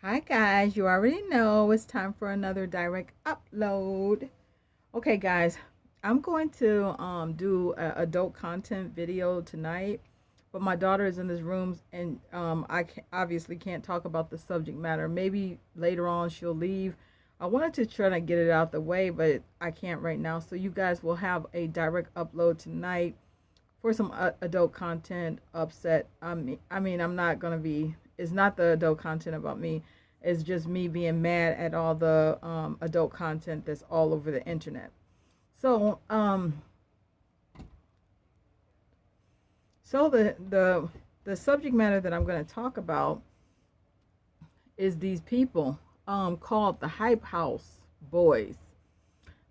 Hi guys, you already know it's time for another direct upload. Okay guys, I'm going to do a adult content video tonight, but my daughter is in this room and obviously can't talk about the subject matter. Maybe later on she'll leave. I wanted to try to get it out the way, but I can't right now. So you guys will have a direct upload tonight for some adult content. Upset. I mean, I'm not gonna be. It's not the adult content about me. It's just me being mad at all the adult content that's all over the internet. So, so the subject matter that I'm going to talk about is these people called the Hype House Boys.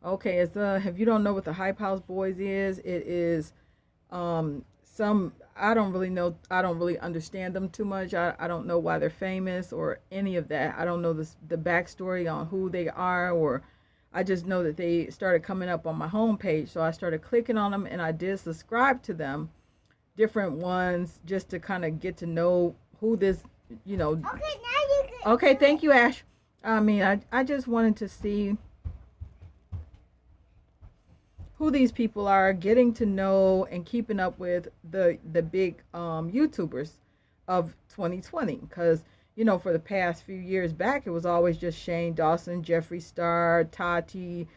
Okay, it's if you don't know what the Hype House Boys is, it is some I don't really know. I don't really understand them too much. I don't know why they're famous or any of that. I don't know the backstory on who they are, or I just know that they started coming up on my homepage. So I started clicking on them and I did subscribe to them, different ones, just to kind of get to know who this, you know. Okay, now you can. Okay, thank you, Ash. I mean, I just wanted to see who these people are, getting to know and keeping up with the big YouTubers of 2020. Because for the past few years back, it was always just Shane Dawson, Jeffree Star, Tati,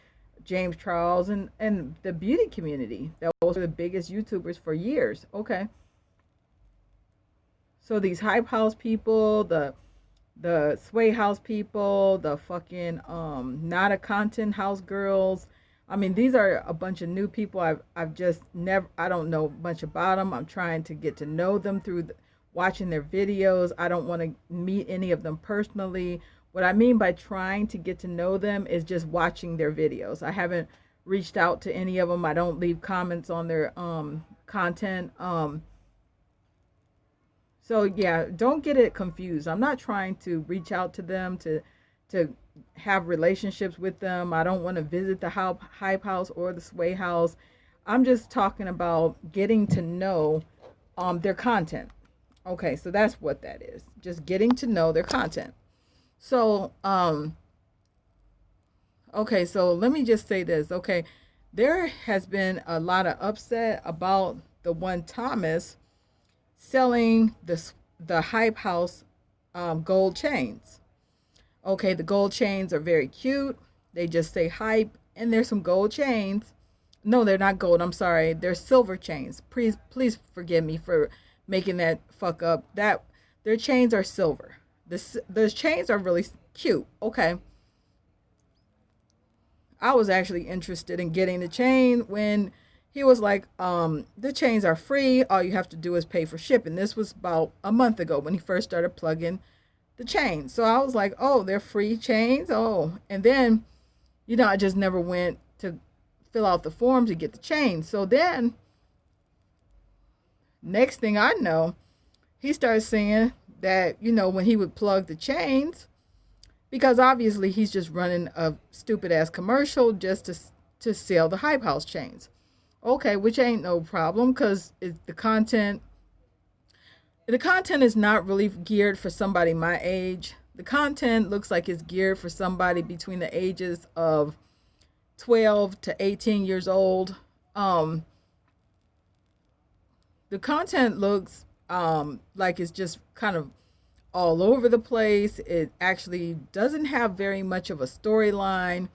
James Charles, and the beauty community. Those were the biggest YouTubers for years. Okay, so these Hype House people, the Sway House people, the fucking not a content house girls. I mean, these are a bunch of new people. I've just never, I don't know much about them. I'm trying to get to know them through watching their videos. I don't want to meet any of them personally. What I mean by trying to get to know them is just watching their videos. I haven't reached out to any of them. I don't leave comments on their content. So yeah, don't get it confused. I'm not trying to reach out to them to have relationships with them. I don't want to visit the Hype House or the Sway House. I'm just talking about getting to know their content. Okay, so that's what that is. Just getting to know their content. So okay, so let me just say this. Okay, there has been a lot of upset about the one Thomas selling the Hype House gold chains. Okay, the gold chains are very cute. They just say hype, and there's some gold chains. No, they're not gold. I'm sorry. They're silver chains. Please forgive me for making that fuck up. That their chains are silver. Those chains are really cute. Okay. I was actually interested in getting the chain when he was like, the chains are free. All you have to do is pay for shipping. This was about a month ago when he first started plugging the chains. So I was like, oh, they're free chains. Oh, and then, I just never went to fill out the form to get the chains. So then, next thing I know, he started saying that, when he would plug the chains, because obviously he's just running a stupid ass commercial just to sell the Hype House chains. Okay, which ain't no problem because the content is not really geared for somebody my age. The content looks like it's geared for somebody between the ages of 12 to 18 years old. The content looks like it's just kind of all over the place. It actually doesn't have very much of a storyline.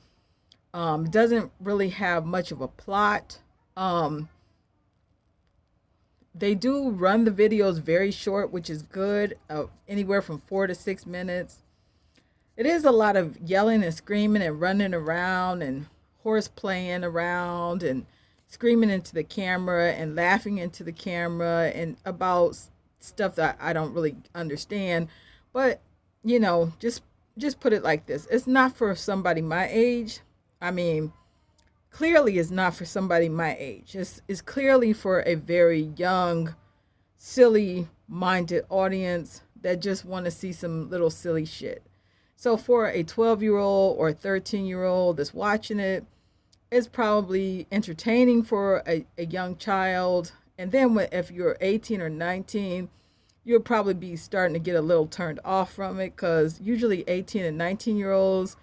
Doesn't really have much of a plot. They do run the videos very short, which is good, anywhere from 4 to 6 minutes. It is a lot of yelling and screaming and running around and horse playing around and screaming into the camera and laughing into the camera and about stuff that I don't really understand. But, just put it like this. It's not for somebody my age. I mean, clearly is not for somebody my age. It's clearly for a very young, silly minded audience that just want to see some little silly shit. So for a 12-year-old or a 13-year-old that's watching it, it's probably entertaining for a young child. And then if you're 18 or 19, you'll probably be starting to get a little turned off from it, because usually 18 and 19-year-olds,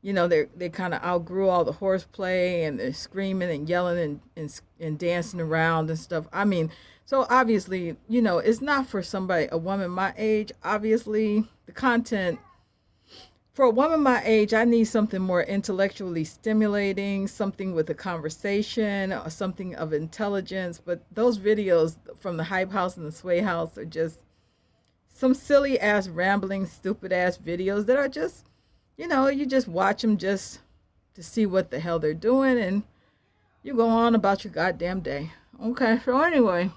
they kind of outgrew all the horseplay, and they're screaming and yelling and dancing around and stuff. I mean, so obviously, it's not for a woman my age. Obviously, the content for a woman my age, I need something more intellectually stimulating, something with a conversation, or something of intelligence. But those videos from the Hype House and the Sway House are just some silly ass, rambling, stupid ass videos that are just, you just watch them just to see what the hell they're doing, and you go on about your goddamn day. Okay, so anyway,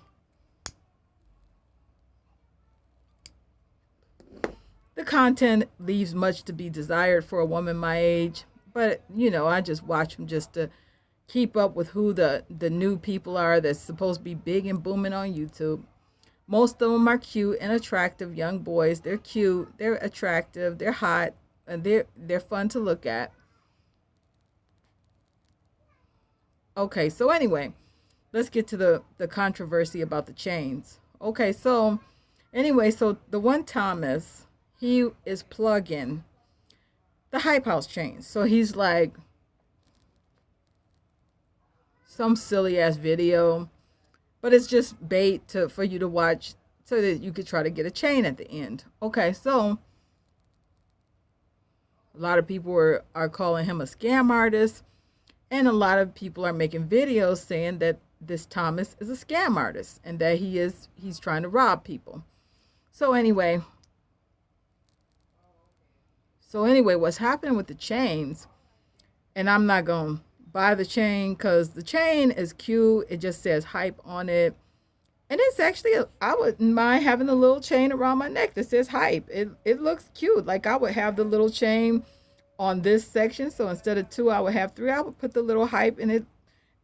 the content leaves much to be desired for a woman my age, but I just watch them just to keep up with who the new people are that's supposed to be big and booming on YouTube. Most of them are cute and attractive young boys. They're cute, they're attractive, they're hot, and they're fun to look at. Okay, so anyway, let's get to the controversy about the chains. Okay, so anyway, so the one Thomas, he is plugging the Hype House chains. So he's like, some silly ass video, but it's just bait for you to watch so that you could try to get a chain at the end. Okay, so a lot of people are calling him a scam artist, and a lot of people are making videos saying that this Thomas is a scam artist and that he's trying to rob people. So anyway, what's happening with the chains, and I'm not going to buy the chain because the chain is cute. It just says hype on it. And it's actually, I wouldn't mind having a little chain around my neck that says hype. It looks cute. Like, I would have the little chain on this section. So instead of 2, I would have 3. I would put the little hype in it.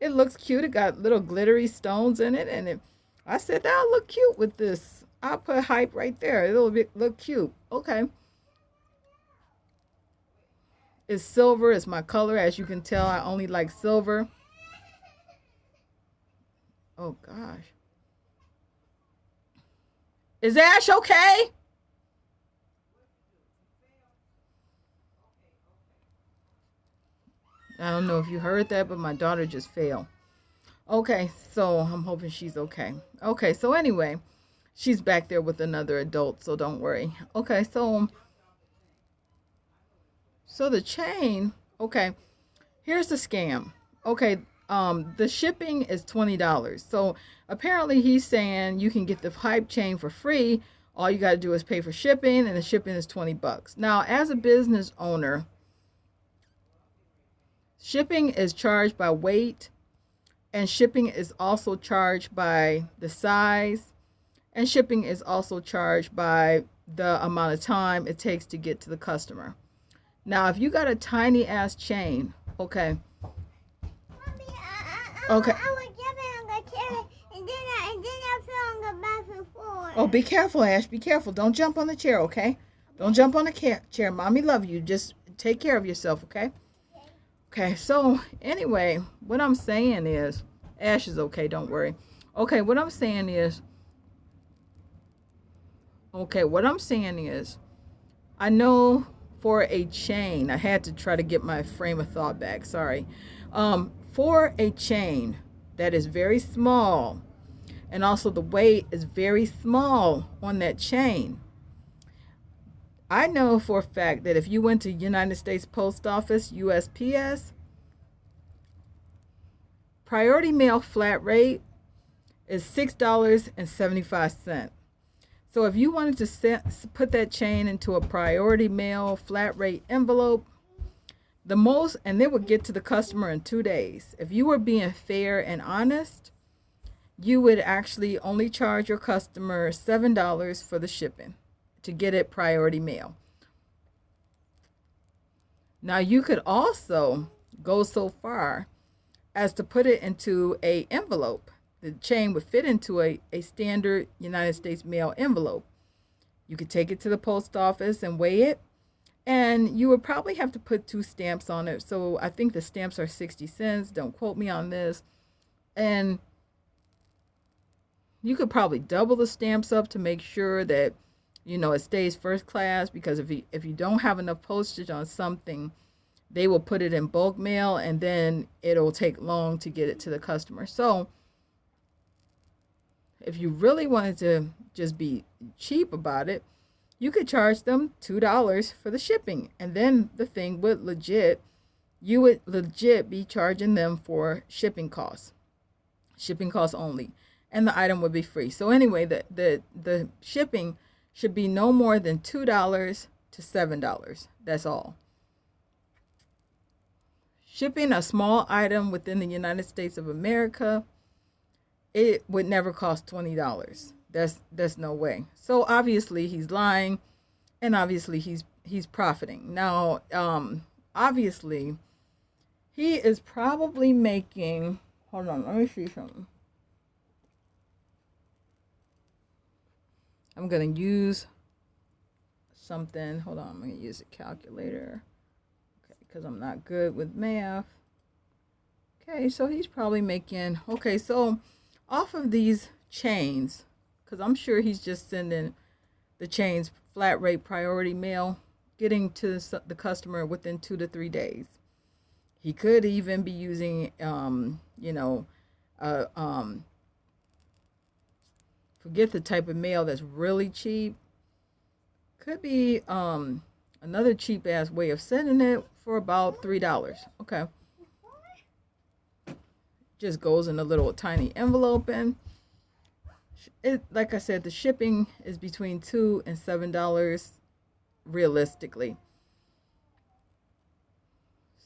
It looks cute. It got little glittery stones in it. And I said, that'll look cute with this. I'll put hype right there. It'll look cute. Okay. It's silver. It's my color. As you can tell, I only like silver. Oh, gosh. Is Ash okay? I don't know if you heard that, but my daughter just fell. Okay, so I'm hoping she's okay. Okay, so anyway, she's back there with another adult, so don't worry. Okay, so the chain, okay, here's the scam. Okay, the shipping is $20. So apparently he's saying you can get the hype chain for free. All you got to do is pay for shipping, and the shipping is $20. Now, as a business owner, shipping is charged by weight, and shipping is also charged by the size, and shipping is also charged by the amount of time it takes to get to the customer. Now, if you got a tiny ass chain, okay. Okay. Oh, be careful, Ash. Be careful. Don't jump on the chair, okay? Don't jump on the chair. Mommy love you. Just take care of yourself, okay? Okay, so anyway, what I'm saying is, Ash is okay, don't worry. Okay, what I'm saying is, I know for a chain, I had to try to get my frame of thought back, sorry. For a chain that is very small, and also the weight is very small on that chain, I know for a fact that if you went to United States Post Office, USPS, priority mail flat rate is $6.75. So if you wanted to put that chain into a priority mail flat rate envelope, and it would get to the customer in 2 days. If you were being fair and honest, you would actually only charge your customer $7 for the shipping to get it priority mail. Now, you could also go so far as to put it into a envelope. The chain would fit into a standard United States mail envelope. You could take it to the post office and weigh it, and you would probably have to put 2 stamps on it. So I think the stamps are 60 cents. Don't quote me on this. And You could probably double the stamps up to make sure that, you know, it stays first class, because if you don't have enough postage on something, they will put it in bulk mail and then it'll take long to get it to the customer. So if you really wanted to just be cheap about it, you could charge them $2 for the shipping, and then the thing would you would legit be charging them for shipping costs only, and the item would be free. So anyway, the shipping should be no more than $2 to $7. That's all. Shipping a small item within the United States of America, it would never cost $20. That's no way. So obviously he's lying, and obviously he's profiting. Now, obviously he is probably making, hold on, let me see something. I'm going to use something. Hold on, I'm going to use a calculator. Okay, because I'm not good with math. Okay, so he's probably making, okay, so off of these chains, because I'm sure he's just sending the chains flat rate priority mail, getting to the customer within 2 to 3 days. He could even be using, forget the type of mail that's really cheap. Could be another cheap ass way of sending it for about $3. Okay. Just goes in a little tiny envelope, and it, like I said, the shipping is between $2 and $7 realistically.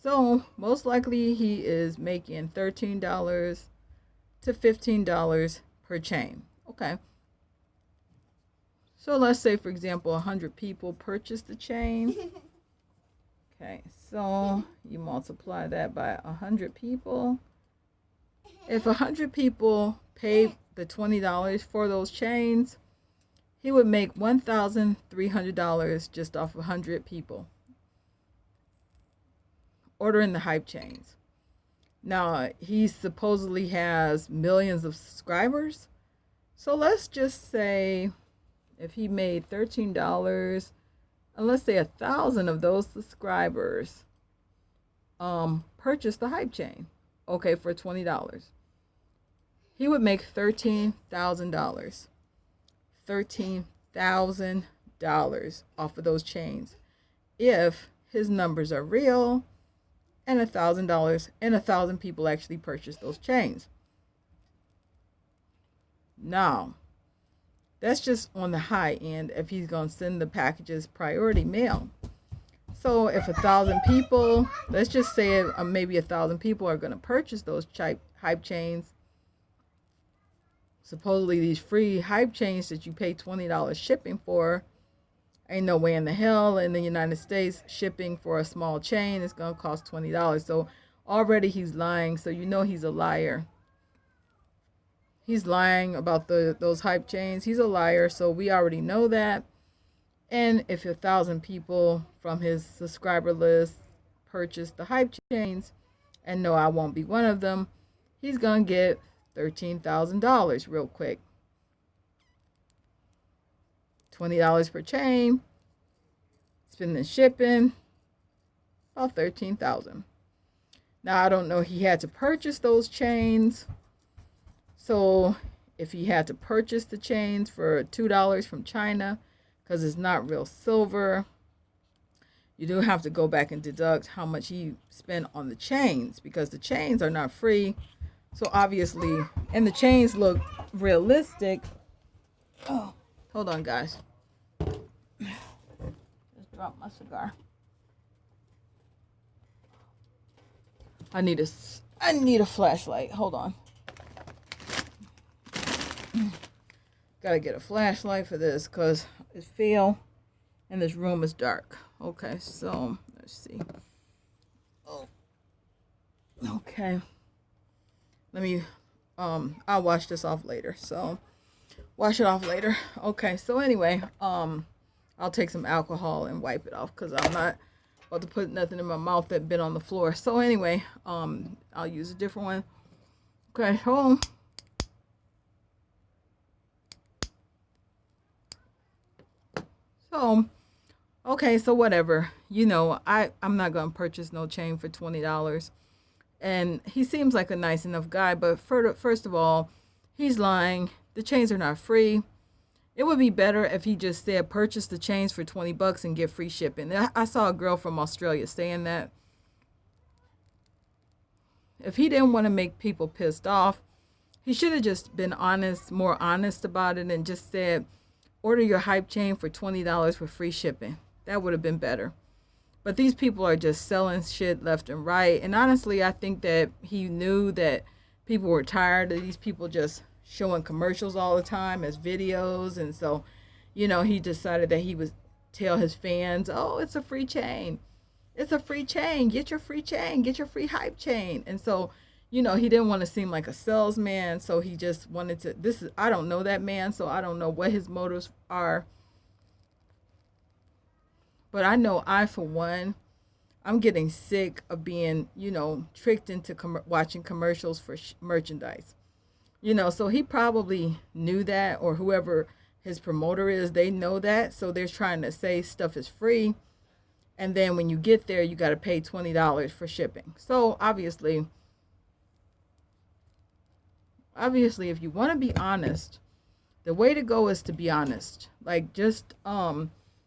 So most likely he is making $13 to $15 per chain. Okay. So let's say, for example, 100 people purchase the chain. Okay, so you multiply that by 100 people. If 100 people pay the $20 for those chains, he would make $1,300 just off 100 people ordering the hype chains. Now, he supposedly has millions of subscribers. So let's just say if he made $13, and let's say 1,000 of those subscribers purchased the hype chain, okay, for $20. He would make $13,000. $13,000 off of those chains if his numbers are real, and $1,000 and 1,000 people actually purchase those chains. Now, that's just on the high end if he's going to send the packages priority mail. So if 1,000 people, let's just say maybe 1,000 people are going to purchase those hype chains. Supposedly these free hype chains that you pay $20 shipping for, ain't no way in the hell in the United States shipping for a small chain is going to cost $20. So already he's lying. So you know he's a liar. He's lying about those hype chains. He's a liar. So we already know that. And if 1,000 people from his subscriber list purchase the hype chains, and no, I won't be one of them, he's going to get $13,000 real quick. $20 per chain, spending shipping, about $13,000. Now, I don't know, he had to purchase those chains. So if he had to purchase the chains for $2 from China, because it's not real silver, you do have to go back and deduct how much he spent on the chains, because the chains are not free. So obviously, and the chains look realistic. Oh, hold on, guys. Just dropped my cigar. I need a flashlight. Hold on. Gotta get a flashlight for this because it fell and this room is dark. Okay, so let's see. Oh, okay. Let me, I'll wash this off later. So, wash it off later. Okay, so anyway, I'll take some alcohol and wipe it off because I'm not about to put nothing in my mouth that been on the floor. So anyway, I'll use a different one. Okay, hold on. So, okay, so whatever. You know, I'm not going to purchase no chain for $20. And he seems like a nice enough guy, but first of all, he's lying. The chains are not free. It would be better if he just said purchase the chains for $20 and get free shipping. I saw a girl from Australia saying that. If he didn't want to make people pissed off, he should have just been honest, more honest about it, and just said, order your hype chain for $20 for free shipping. That would have been better. But these people are just selling shit left and right. And honestly, I think that he knew that people were tired of these people just showing commercials all the time as videos. And so, you know, he decided that he would tell his fans, oh, it's a free chain. It's a free chain. Get your free chain. Get your free hype chain. And so, you know, he didn't want to seem like a salesman. So he just wanted to, I don't know that man. So I don't know what his motives are. But I know for one, I'm getting sick of being, you know, tricked into watching commercials for merchandise. You know, so he probably knew that, or whoever his promoter is, they know that. So they're trying to say stuff is free. And then when you get there, you got to pay $20 for shipping. So obviously, if you want to be honest, the way to go is to be honest. Like, just,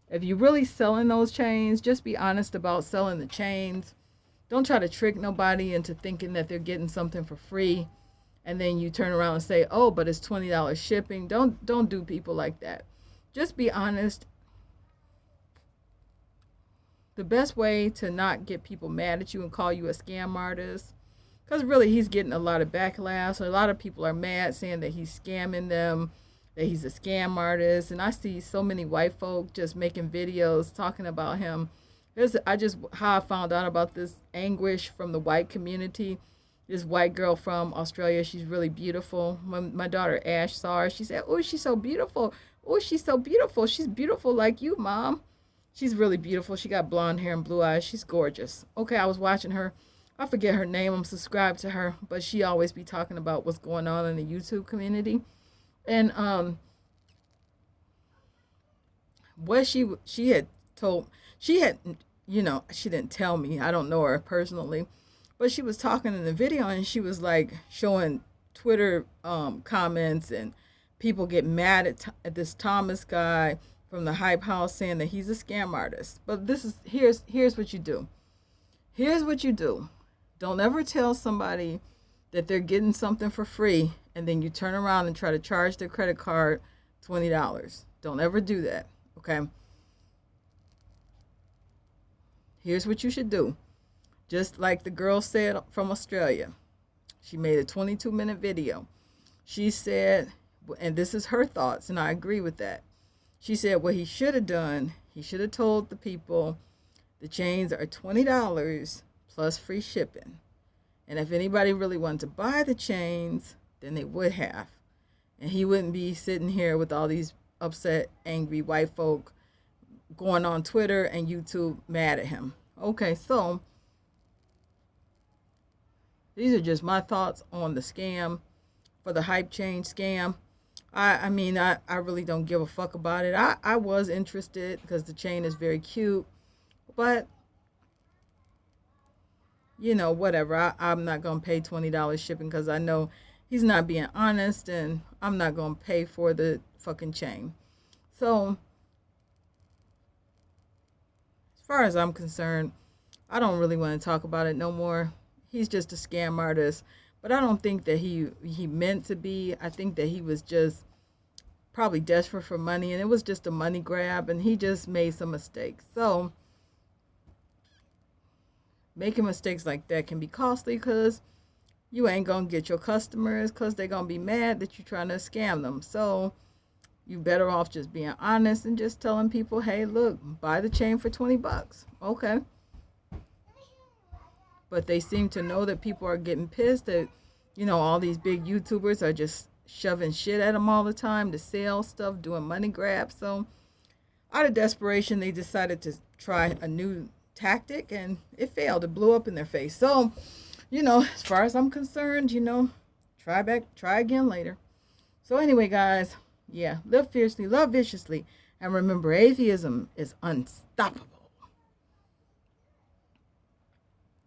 if you're really selling those chains, just be honest about selling the chains. Don't try to trick nobody into thinking that they're getting something for free. And then you turn around and say, oh, but it's $20 shipping. Don't do people like that. Just be honest. The best way to not get people mad at you and call you a scam artist, because really he's getting a lot of backlash. A lot of people are mad saying that he's scamming them, that he's a scam artist. And I see so many white folk just making videos talking about him. How I found out about this anguish from the white community. This white girl from Australia, she's really beautiful. When my daughter Ash saw her, she said, oh, she's so beautiful. Oh, she's so beautiful. She's beautiful like you, Mom. She's really beautiful. She got blonde hair and blue eyes. She's gorgeous. Okay, I was watching her. I forget her name. I'm subscribed to her, but she always be talking about what's going on in the YouTube community. And what she had told, she didn't tell me. I don't know her personally. But she was talking in the video, and she was like showing Twitter comments, and people get mad at this Thomas guy from the Hype House saying that he's a scam artist. But here's what you do. Here's what you do. Don't ever tell somebody that they're getting something for free, and then you turn around and try to charge their credit card $20. Don't ever do that, okay? Here's what you should do. Just like the girl said from Australia. She made a 22-minute video. She said, and this is her thoughts, and I agree with that. She said what he should have done, he should have told the people the chains are $20 plus free shipping. And if anybody really wanted to buy the chains, then they would have. And he wouldn't be sitting here with all these upset, angry white folk going on Twitter and YouTube mad at him. Okay, so these are just my thoughts on the scam, for the hype chain scam. I mean, I really don't give a fuck about it. I was interested because the chain is very cute. But, you know, whatever. I'm not going to pay $20 shipping because I know he's not being honest, and I'm not going to pay for the fucking chain. So, as far as I'm concerned, I don't really want to talk about it no more. He's just a scam artist. But I don't think that he meant to be. I think that he was just probably desperate for money, and it was just a money grab, and he just made some mistakes. So making mistakes like that can be costly, because you ain't going to get your customers, because they're going to be mad that you're trying to scam them. So you better off just being honest and just telling people, hey, look, buy the chain for $20. Okay. But they seem to know that people are getting pissed that, you know, all these big YouTubers are just shoving shit at them all the time to sell stuff, doing money grabs. So out of desperation, they decided to try a new tactic, and it failed. It blew up in their face. So, you know, as far as I'm concerned, you know, try again later. So anyway, guys, yeah, live fiercely, love viciously. And remember, atheism is unstoppable.